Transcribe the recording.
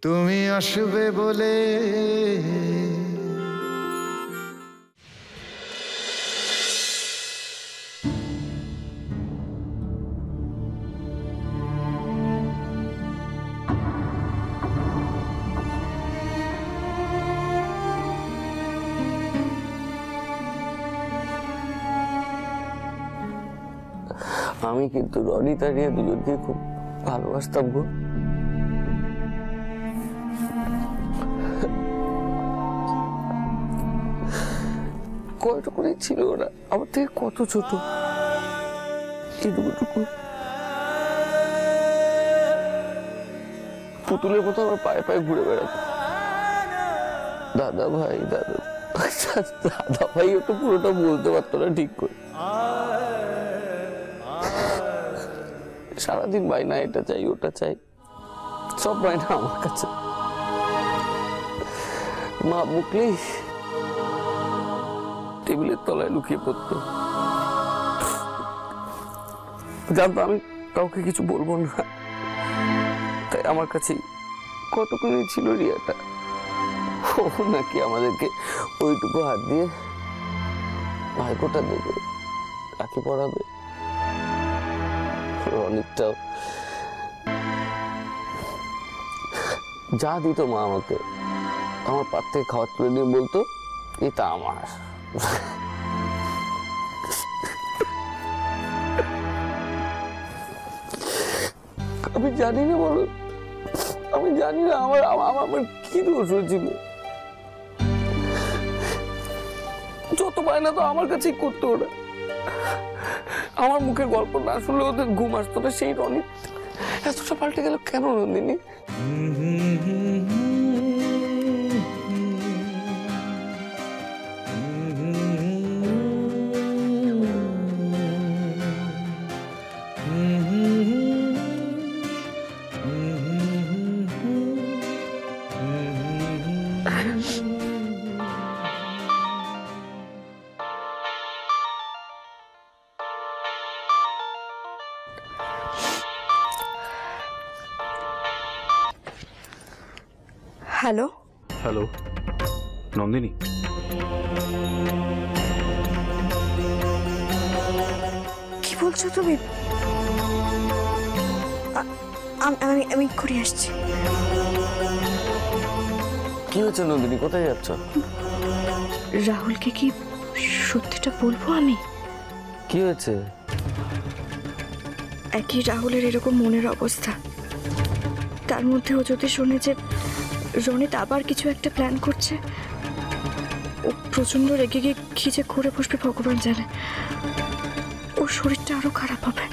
তুমি আসবে বলে আমি কিন্তু রনিতা নিয়ে দুজনকে খুব ভালোবাসতাম গো। কতটুকুনি ছিল ওরা, আমার থেকে কত ছোট, এটুকুটুকু পুতুলের মতো আমার পায়ে পায়ে ঘুরে বেড়াতো। দাদা ভাই দাদা দাদা ভাইও তো পুরোটা বলতে পারতো না ঠিক করে। সারাদিন বায়না, এটা চাই ওটা চাই, সব বায়না আমার কাছে। মা মুখলেই টেবিলের তলায় লুকিয়ে পড়তো। জানতো আমি কাউকে কিছু বলবো না, তাই আমার কাছে কতক্ষণ ছিল রিয়াটা। ও নাকি আমাদেরকে ওইটুকু হাত দিয়ে ভাইকোটা দেবে, রাখি পড়াবে। অনেকটাও যা দিত মা আমাকে, আমার পাত থেকে খাওয়া তুলে নিয়ে বলতো এটা আমার। আমি জানি না, বলো আমি জানি না আমার আমার কি দোষ হয়েছিল। যত বায়না তো আমার কাছেই করতো ওরা। আমার মুখের গল্প না শুনলে ওদের ঘুম আসতো না। সেই রনি এতটা পাল্টে গেল কেন নন্দিনী? হ্যালো হ্যালো নন্দিনী, কি বলছো তুমি? আমি ঘুরে আসছি। কি হয়েছে নন্দিনী, কোথায় যাচ্ছ? রাহুলকে কি সত্যিটা বলবো আমি? কি হয়েছে? একই রাহুলের এরকম মনের অবস্থা, তার মধ্যে ও যদি শোনে যে রনিত আবার কিছু একটা প্ল্যান করছে, ও প্রচন্ড রেগে গিয়ে কি যে করে বসবে ভগবান জানে। ওর শরীরটা আরো খারাপ হবে।